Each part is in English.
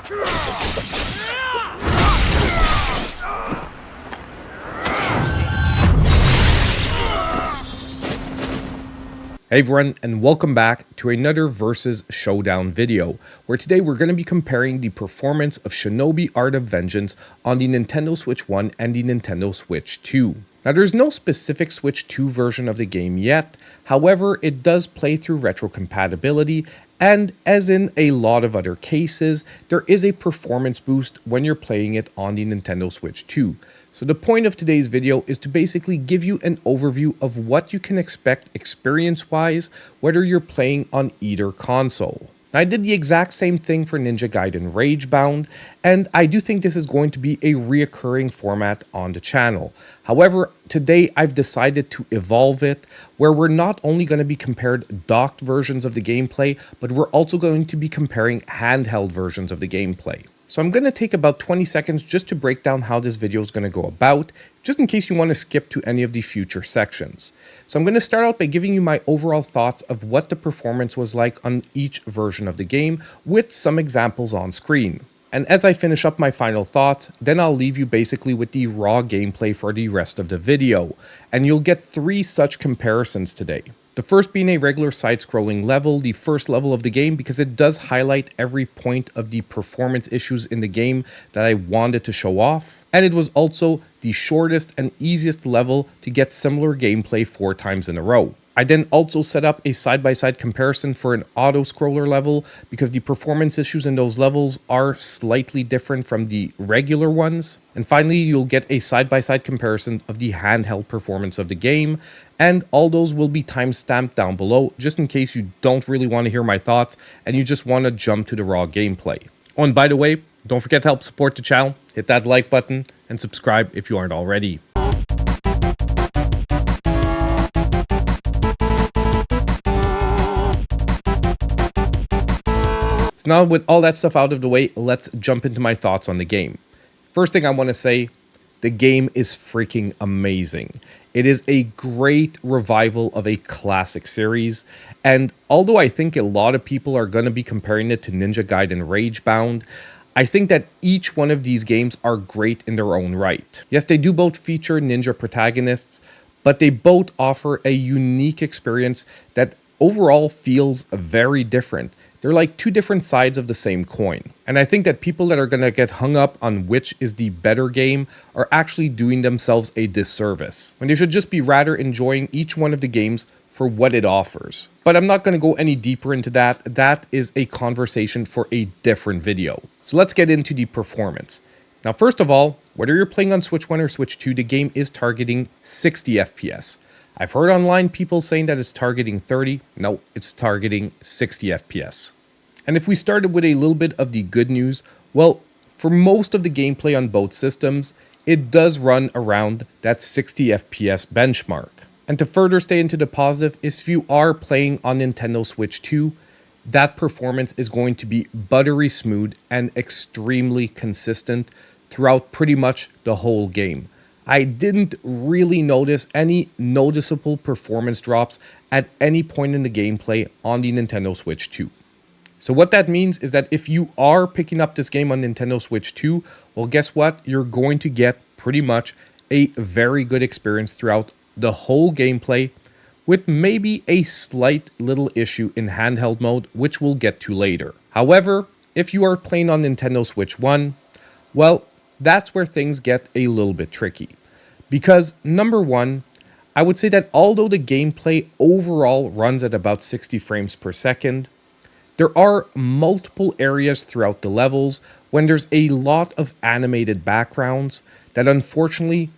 Hey everyone, and welcome back to another Versus Showdown video, where today we're going to be comparing the performance of Shinobi Art of Vengeance on the Nintendo Switch 1 and the Nintendo Switch 2. Now there's no specific Switch 2 version of the game yet, however it does play through retrocompatibility, and as in a lot of other cases, there is a performance boost when you're playing it on the Nintendo Switch 2. So the point of today's video is to basically give you an overview of what you can expect experience-wise, whether you're playing on either console. I did the exact same thing for Ninja Gaiden Ragebound, and I do think this is going to be a reoccurring format on the channel. However, today I've decided to evolve it, where we're not only going to be compared docked versions of the gameplay, but we're also going to be comparing handheld versions of the gameplay. So I'm going to take about 20 seconds just to break down how this video is going to go about, just in case you want to skip to any of the future sections. So I'm going to start out by giving you my overall thoughts of what the performance was like on each version of the game, with some examples on screen. And as I finish up my final thoughts, then I'll leave you basically with the raw gameplay for the rest of the video, and you'll get 3 such comparisons today. The first being a regular side-scrolling level, the first level of the game, because it does highlight every point of the performance issues in the game that I wanted to show off. And it was also the shortest and easiest level to get similar gameplay 4 times in a row. I then also set up a side-by-side comparison for an auto-scroller level, because the performance issues in those levels are slightly different from the regular ones. And finally, you'll get a side-by-side comparison of the handheld performance of the game, and all those will be time-stamped down below, just in case you don't really want to hear my thoughts and you just want to jump to the raw gameplay. Oh, and by the way, don't forget to help support the channel, hit that like button, and subscribe if you aren't already. So now with all that stuff out of the way, let's jump into my thoughts on the game. First thing I want to say, the game is freaking amazing. It is a great revival of a classic series, and although I think a lot of people are going to be comparing it to Ninja Gaiden Ragebound, I think that each one of these games are great in their own right. Yes, they do both feature ninja protagonists, but they both offer a unique experience that overall feels very different. They're like 2 different sides of the same coin. And I think that people that are going to get hung up on which is the better game are actually doing themselves a disservice, when they should just be rather enjoying each one of the games for what it offers. But I'm not going to go any deeper into that. That is a conversation for a different video. So let's get into the performance. Now, first of all, whether you're playing on Switch 1 or Switch 2, the game is targeting 60 FPS. I've heard online people saying that it's targeting 30. No, it's targeting 60 FPS. And if we started with a little bit of the good news, well, for most of the gameplay on both systems, it does run around that 60 FPS benchmark. And to further stay into the positive, if you are playing on Nintendo Switch 2, that performance is going to be buttery smooth and extremely consistent throughout pretty much the whole game. I didn't really notice any noticeable performance drops at any point in the gameplay on the Nintendo Switch 2. So what that means is that if you are picking up this game on Nintendo Switch 2, well, guess what? You're going to get pretty much a very good experience throughout the whole gameplay, with maybe a slight little issue in handheld mode, which we'll get to later. However, if you are playing on Nintendo Switch 1, well, that's where things get a little bit tricky. Because number one, I would say that although the gameplay overall runs at about 60 frames per second, there are multiple areas throughout the levels when there's a lot of animated backgrounds that unfortunately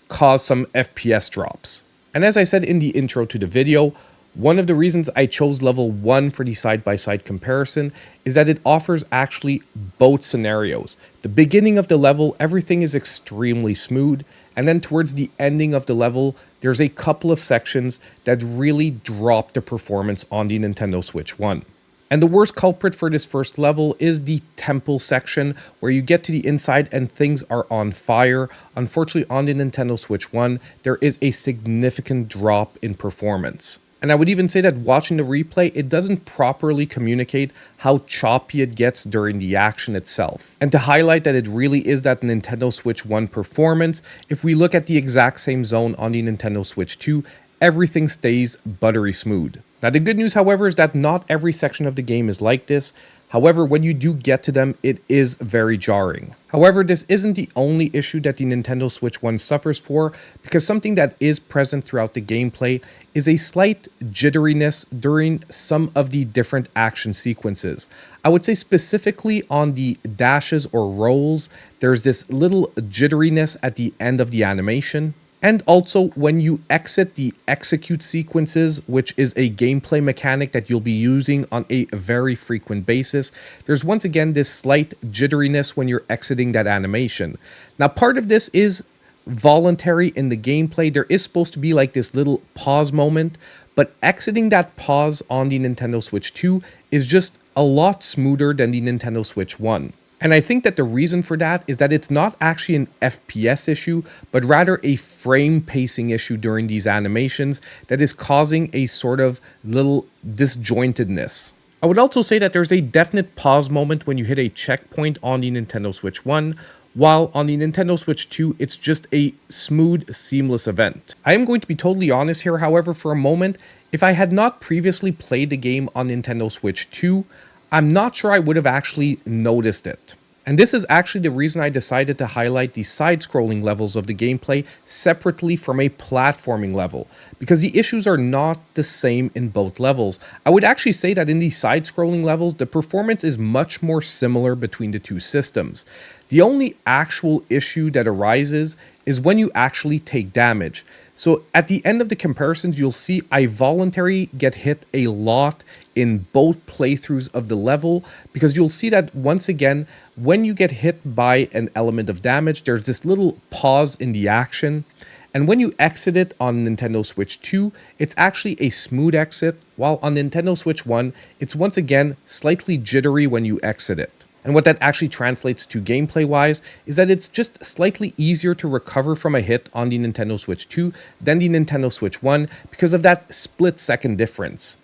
cause some FPS drops. And as I said in the intro to the video, one of the reasons I chose level 1 for the side-by-side comparison is that it offers actually both scenarios. The beginning of the level, everything is extremely smooth, and then towards the ending of the level, there's a couple of sections that really drop the performance on the Nintendo Switch 1. And the worst culprit for this first level is the temple section, where you get to the inside and things are on fire. Unfortunately, on the Nintendo Switch 1, there is a significant drop in performance. And I would even say that watching the replay, it doesn't properly communicate how choppy it gets during the action itself. And to highlight that it really is that Nintendo Switch 1 performance, if we look at the exact same zone on the Nintendo Switch 2, everything stays buttery smooth. Now the good news, however, is that not every section of the game is like this. However, when you do get to them, it is very jarring. However, this isn't the only issue that the Nintendo Switch 1 suffers for, because something that is present throughout the gameplay is a slight jitteriness during some of the different action sequences. I would say specifically on the dashes or rolls, there's this little jitteriness at the end of the animation. And also, when you exit the execute sequences, which is a gameplay mechanic that you'll be using on a very frequent basis, there's once again this slight jitteriness when you're exiting that animation. Now, part of this is voluntary in the gameplay. There is supposed to be like this little pause moment, but exiting that pause on the Nintendo Switch 2 is just a lot smoother than the Nintendo Switch 1. And I think that the reason for that is that it's not actually an FPS issue, but rather a frame pacing issue during these animations that is causing a sort of little disjointedness. I would also say that there's a definite pause moment when you hit a checkpoint on the Nintendo Switch 1, while on the Nintendo Switch 2, it's just a smooth, seamless event. I am going to be totally honest here, however, for a moment. If I had not previously played the game on Nintendo Switch 2, I'm not sure I would have actually noticed it. And this is actually the reason I decided to highlight the side-scrolling levels of the gameplay separately from a platforming level, because the issues are not the same in both levels. I would actually say that in the side-scrolling levels, the performance is much more similar between the two systems. The only actual issue that arises is when you actually take damage. So at the end of the comparisons, you'll see I voluntarily get hit a lot in both playthroughs of the level, because you'll see that once again, when you get hit by an element of damage, there's this little pause in the action. And when you exit it on Nintendo Switch 2, it's actually a smooth exit, while on Nintendo Switch 1, it's once again slightly jittery when you exit it. And what that actually translates to gameplay-wise is that it's just slightly easier to recover from a hit on the Nintendo Switch 2 than the Nintendo Switch 1 because of that split-second difference.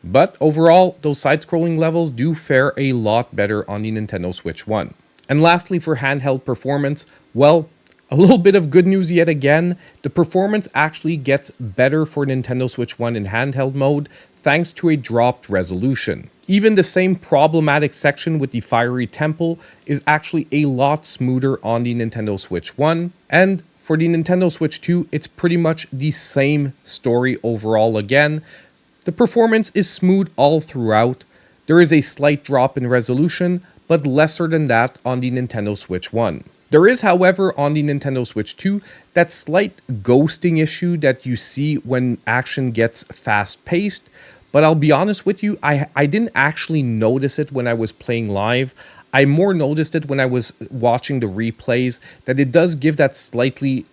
But overall, those side-scrolling levels do fare a lot better on the Nintendo Switch 1. And lastly, for handheld performance, well, a little bit of good news yet again. The performance actually gets better for Nintendo Switch 1 in handheld mode thanks to a dropped resolution. Even the same problematic section with the fiery temple is actually a lot smoother on the Nintendo Switch 1. And for the Nintendo Switch 2, it's pretty much the same story overall again. The performance is smooth all throughout. There is a slight drop in resolution, but lesser than that on the Nintendo Switch 1. There is, however, on the Nintendo Switch 2, that slight ghosting issue that you see when action gets fast-paced. But I'll be honest with you, I didn't actually notice it when I was playing live. I more noticed it when I was watching the replays, that it does give that slightly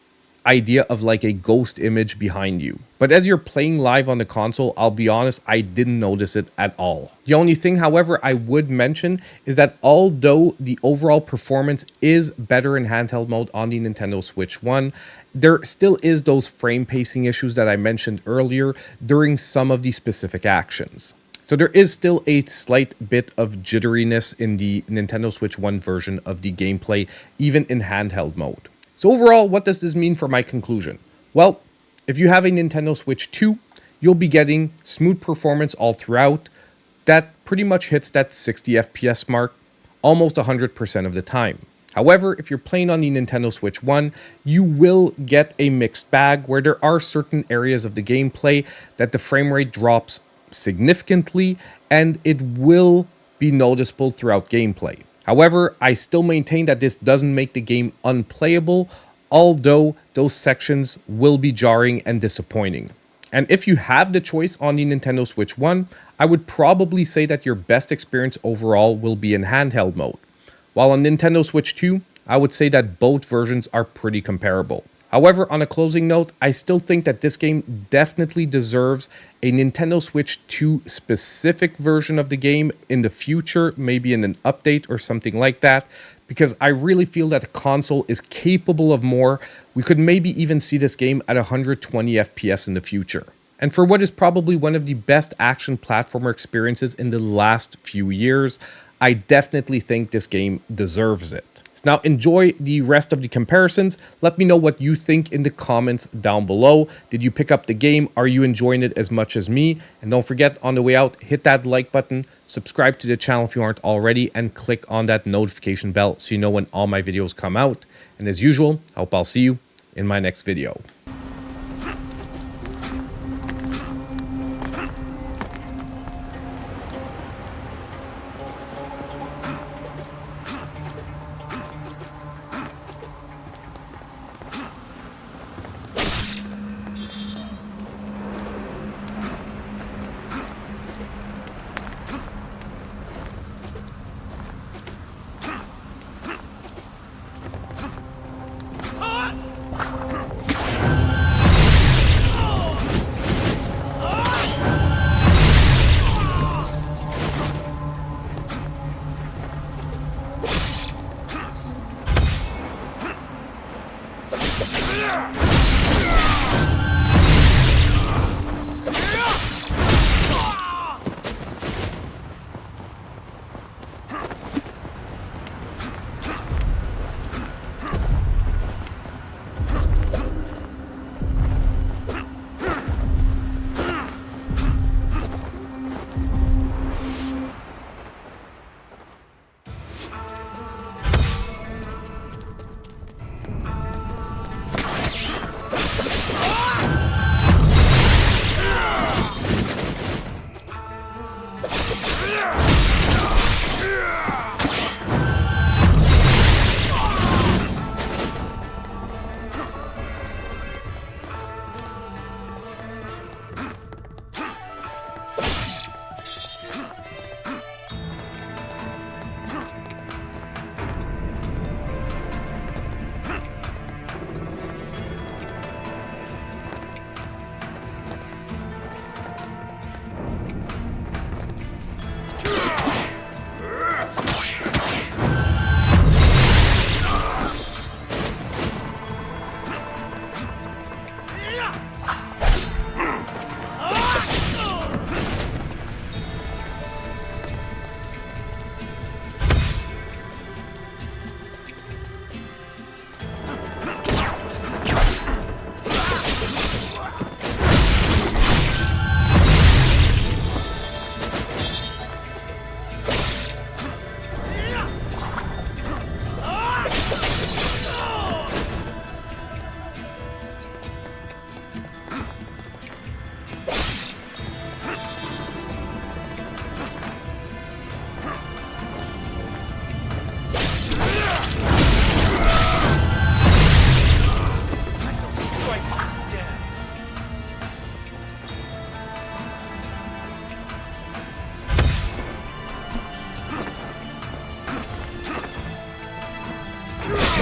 idea of like a ghost image behind you. But as you're playing live on the console, I'll be honest, I didn't notice it at all. The only thing, however, I would mention is that although the overall performance is better in handheld mode on the Nintendo Switch 1, there still is those frame pacing issues that I mentioned earlier during some of the specific actions. So there is still a slight bit of jitteriness in the Nintendo Switch 1 version of the gameplay, even in handheld mode. So overall, what does this mean for my conclusion? Well, if you have a Nintendo Switch 2, you'll be getting smooth performance all throughout. That pretty much hits that 60 FPS mark almost 100% of the time. However, if you're playing on the Nintendo Switch 1, you will get a mixed bag where there are certain areas of the gameplay that the frame rate drops significantly, and it will be noticeable throughout gameplay. However, I still maintain that this doesn't make the game unplayable, although those sections will be jarring and disappointing. And if you have the choice on the Nintendo Switch 1, I would probably say that your best experience overall will be in handheld mode. While on Nintendo Switch 2, I would say that both versions are pretty comparable. However, on a closing note, I still think that this game definitely deserves a Nintendo Switch 2 specific version of the game in the future, maybe in an update or something like that, because I really feel that the console is capable of more. We could maybe even see this game at 120 FPS in the future. And for what is probably one of the best action platformer experiences in the last few years, I definitely think this game deserves it. Now enjoy the rest of the comparisons. Let me know what you think in the comments down below. Did you pick up the game? Are you enjoying it as much as me? And don't forget, on the way out, hit that like button, subscribe to the channel if you aren't already, and click on that notification bell so you know when all my videos come out. And as usual, I hope I'll see you in my next video.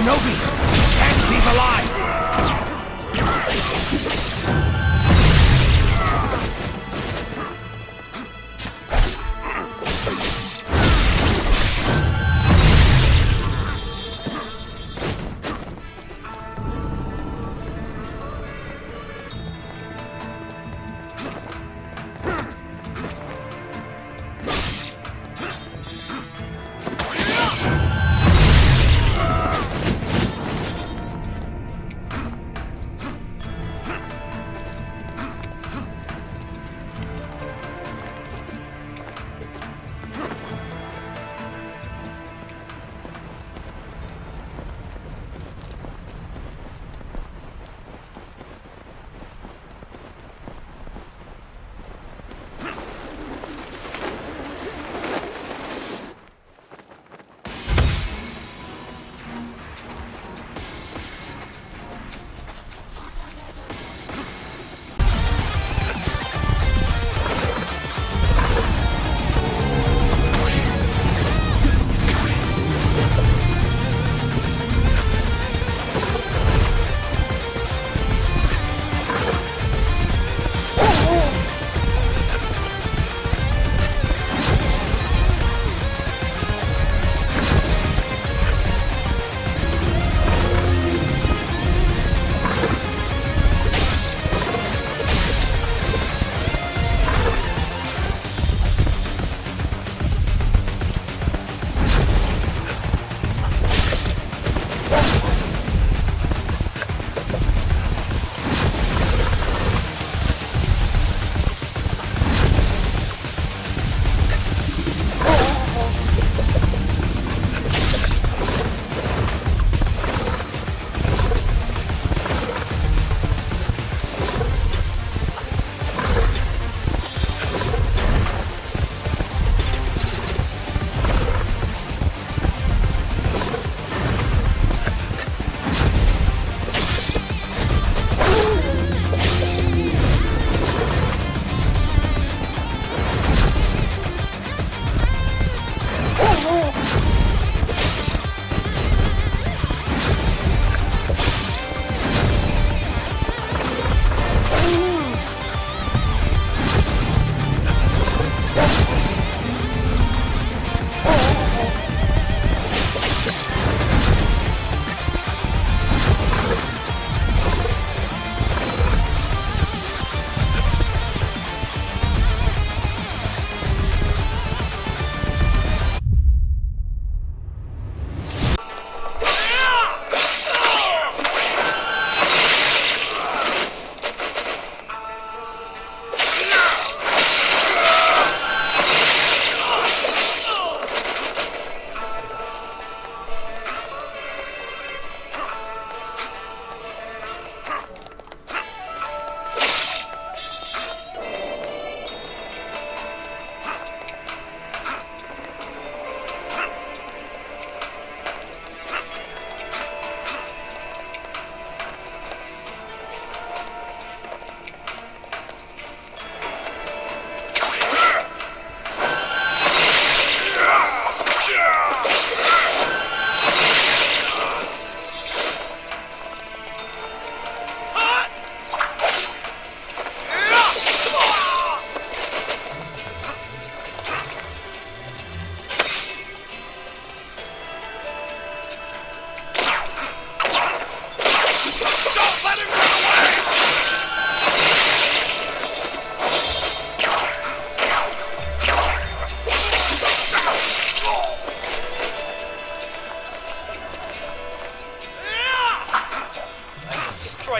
Shinobi! Can't leave alive!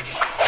fighting.